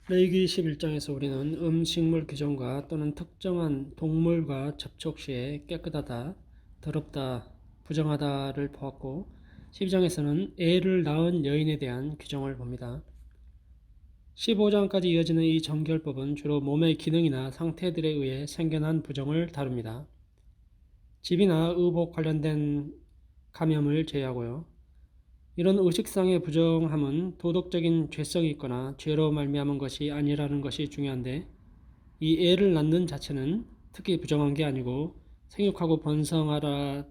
레위기 11장에서 우리는 음식물 규정과 또는 특정한 동물과 접촉 시에 깨끗하다, 더럽다, 부정하다를 보았고 12장에서는 애를 낳은 여인에 대한 규정을 봅니다. 15장까지 이어지는 이 정결법은 주로 몸의 기능이나 상태들에 의해 생겨난 부정을 다룹니다. 집이나 의복 관련된 감염을 제외하고요. 이런 의식상의 부정함은 도덕적인 죄성이 있거나 죄로 말미암은 것이 아니라는 것이 중요한데, 이 애를 낳는 자체는 특히 부정한 게 아니고 생육하고 번성하라라는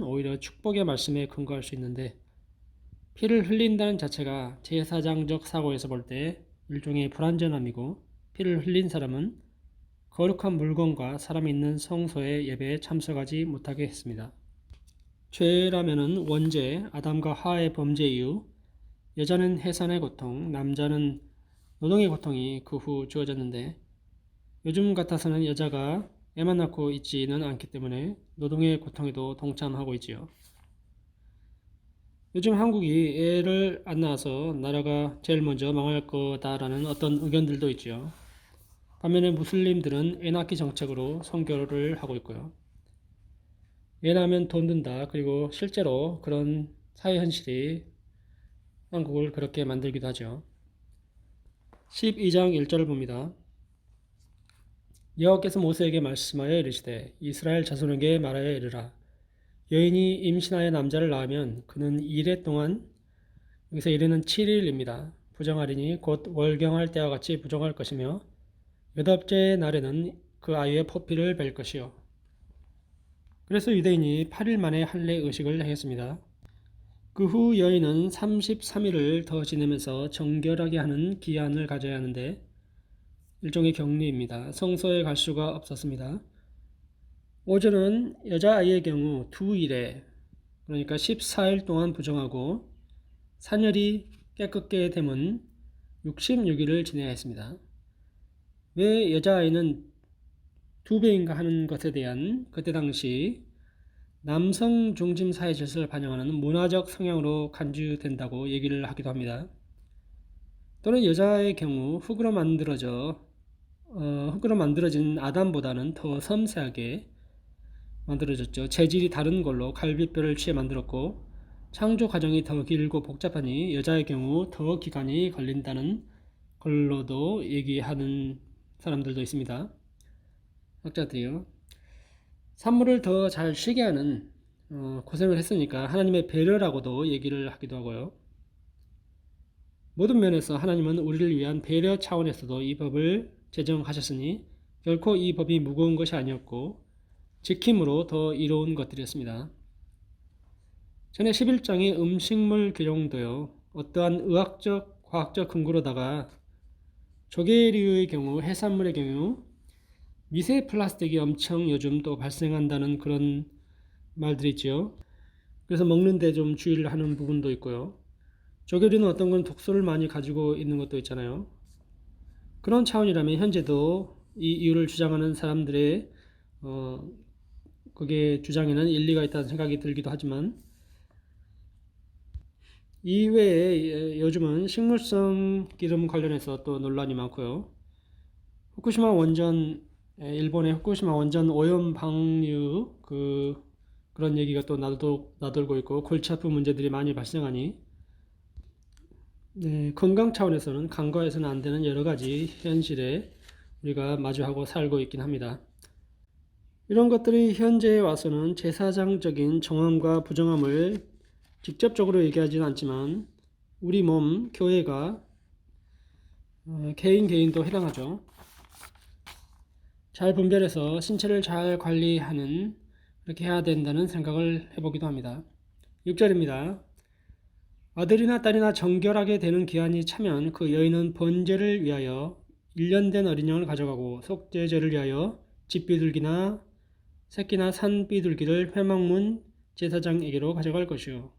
오히려 축복의 말씀에 근거할 수 있는데, 피를 흘린다는 자체가 제사장적 사고에서 볼 때 일종의 불완전함이고, 피를 흘린 사람은 거룩한 물건과 사람이 있는 성소의 예배에 참석하지 못하게 했습니다. 죄라면은 원죄, 아담과 하와의 범죄 이후 여자는 해산의 고통, 남자는 노동의 고통이 그 후 주어졌는데, 요즘 같아서는 여자가 애만 낳고 있지는 않기 때문에 노동의 고통에도 동참하고 있지요. 요즘 한국이 애를 안 낳아서 나라가 제일 먼저 망할 거다라는 어떤 의견들도 있지요. 반면에 무슬림들은 애 낳기 정책으로 선교를 하고 있고요. 애 낳으면 돈 든다. 그리고 실제로 그런 사회 현실이 한국을 그렇게 만들기도 하죠. 12장 1절을 봅니다. 여호와께서 모세에게 말씀하여 이르시되 이스라엘 자손에게 말하여 이르라. 여인이 임신하여 남자를 낳으면 그는 이래 동안, 여기서 이래는 7일입니다. 부정하리니 곧 월경할 때와 같이 부정할 것이며 여덟째 날에는 그 아이의 포피를 벨 것이요. 그래서 유대인이 8일 만에 할례 의식을 행했습니다. 그 후 여인은 33일을 더 지내면서 정결하게 하는 기한을 가져야 하는데, 일종의 격리입니다. 성소에 갈 수가 없었습니다. 5절은 여자아이의 경우 2일에, 그러니까 14일 동안 부정하고 사녀리 깨끗게 되면 66일을 지내야 했습니다. 왜 여자아이는 2배인가 하는 것에 대한 그때 당시 남성 중심 사회 질서를 반영하는 문화적 성향으로 간주된다고 얘기를 하기도 합니다. 또는 여자의 경우 흙으로 만들어진 아담보다는 더 섬세하게 만들어졌죠. 재질이 다른 걸로 갈비뼈를 취해 만들었고, 창조 과정이 더 길고 복잡하니 여자의 경우 더 기간이 걸린다는 걸로도 얘기하는 사람들도 있습니다. 학자들이요. 산모를 더 잘 쉬게 하는 고생을 했으니까 하나님의 배려라고도 얘기를 하기도 하고요. 모든 면에서 하나님은 우리를 위한 배려 차원에서도 이 법을 제정하셨으니 결코 이 법이 무거운 것이 아니었고 지킴으로 더 이로운 것들이었습니다. 전에 11장의 음식물 규정도요, 어떠한 의학적, 과학적 근거로다가 조개류의 경우, 해산물의 경우 미세 플라스틱이 엄청 요즘 또 발생한다는 그런 말들이 있죠. 그래서 먹는데 좀 주의를 하는 부분도 있고요. 조개류는 어떤 건 독소를 많이 가지고 있는 것도 있잖아요. 그런 차원이라면 현재도 이 이유를 주장하는 사람들의 그게 주장에는 일리가 있다는 생각이 들기도 하지만, 이외에 요즘은 식물성 기름 관련해서 또 논란이 많고요. 후쿠시마 원전, 일본의 후쿠시마 원전 오염 방류 그런 얘기가 또 나돌고 있고 골치 아픈 문제들이 많이 발생하니, 네, 건강 차원에서는 간과해서는 안 되는 여러 가지 현실에 우리가 마주하고 살고 있긴 합니다. 이런 것들이 현재에 와서는 제사장적인 정함과 부정함을 직접적으로 얘기하지는 않지만 우리 몸, 교회가 개인도 해당하죠. 잘 분별해서 신체를 잘 관리하는, 그렇게 해야 된다는 생각을 해보기도 합니다. 6절입니다. 아들이나 딸이나 정결하게 되는 기한이 차면 그 여인은 번제를 위하여 1년 된 어린 양을 가져가고 속죄제를 위하여 집비둘기나 새끼나 산비둘기를 회막문 제사장에게로 가져갈 것이요.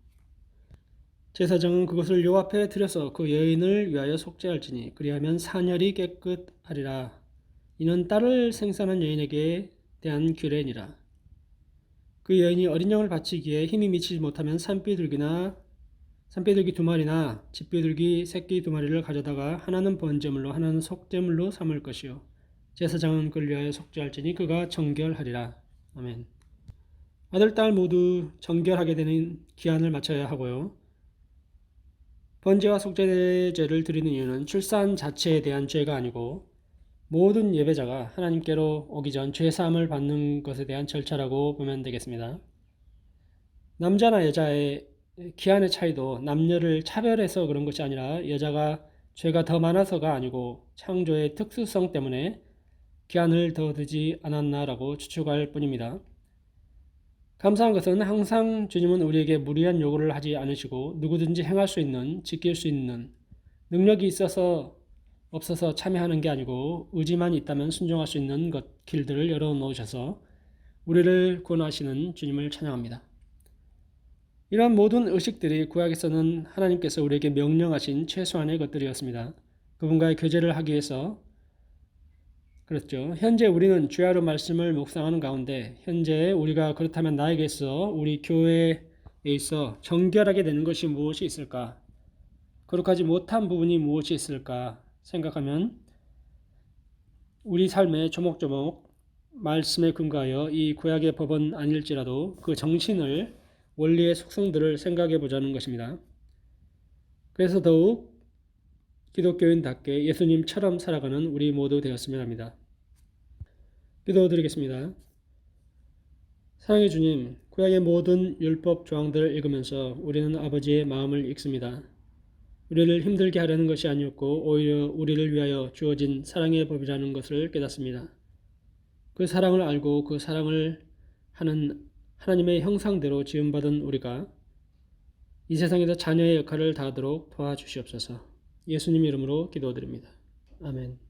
제사장은 그것을 요 앞에 들여서 그 여인을 위하여 속죄할지니 그리하면 사녀리 깨끗하리라. 이는 딸을 생산한 여인에게 대한 규례니라. 그 여인이 어린 양을 바치기에 힘이 미치지 못하면 산비둘기나 산비둘기 2마리나 집비둘기 새끼 2마리를 가져다가 하나는 번제물로 하나는 속죄물로 삼을 것이요 제사장은 그를 위하여 속죄할지니 그가 정결하리라. 아멘. 아들, 딸 모두 정결하게 되는 기한을 맞춰야 하고요. 번제와 속죄제를 드리는 이유는 출산 자체에 대한 죄가 아니고 모든 예배자가 하나님께로 오기 전 죄사함을 받는 것에 대한 절차라고 보면 되겠습니다. 남자나 여자의 기한의 차이도 남녀를 차별해서 그런 것이 아니라 여자가 죄가 더 많아서가 아니고 창조의 특수성 때문에 기한을 더 두지 않았나라고 추측할 뿐입니다. 감사한 것은 항상 주님은 우리에게 무리한 요구를 하지 않으시고 누구든지 행할 수 있는, 지킬 수 있는 능력이 있어서 없어서 참여하는 게 아니고 의지만 있다면 순종할 수 있는 길들을 열어놓으셔서 우리를 구원하시는 주님을 찬양합니다. 이러한 모든 의식들이 구약에서는 하나님께서 우리에게 명령하신 최소한의 것들이었습니다. 그분과의 교제를 하기 위해서 그렇죠. 현재 우리는 주야로 말씀을 묵상하는 가운데 현재 우리가 그렇다면 나에게서 우리 교회에 있어 정결하게 되는 것이 무엇이 있을까? 거룩하지 못한 부분이 무엇이 있을까 생각하면 우리 삶에 조목조목 말씀에 근거하여 이 구약의 법은 아닐지라도 그 정신을 원리의 속성들을 생각해 보자는 것입니다. 그래서 더욱 기독교인답게 예수님처럼 살아가는 우리 모두 되었으면 합니다. 기도드리겠습니다. 사랑의 주님, 구약의 모든 율법 조항들을 읽으면서 우리는 아버지의 마음을 읽습니다. 우리를 힘들게 하려는 것이 아니었고 오히려 우리를 위하여 주어진 사랑의 법이라는 것을 깨닫습니다. 그 사랑을 알고 그 사랑을 하는 하나님의 형상대로 지음받은 우리가 이 세상에서 자녀의 역할을 다하도록 도와주시옵소서. 예수님 이름으로 기도드립니다. 아멘.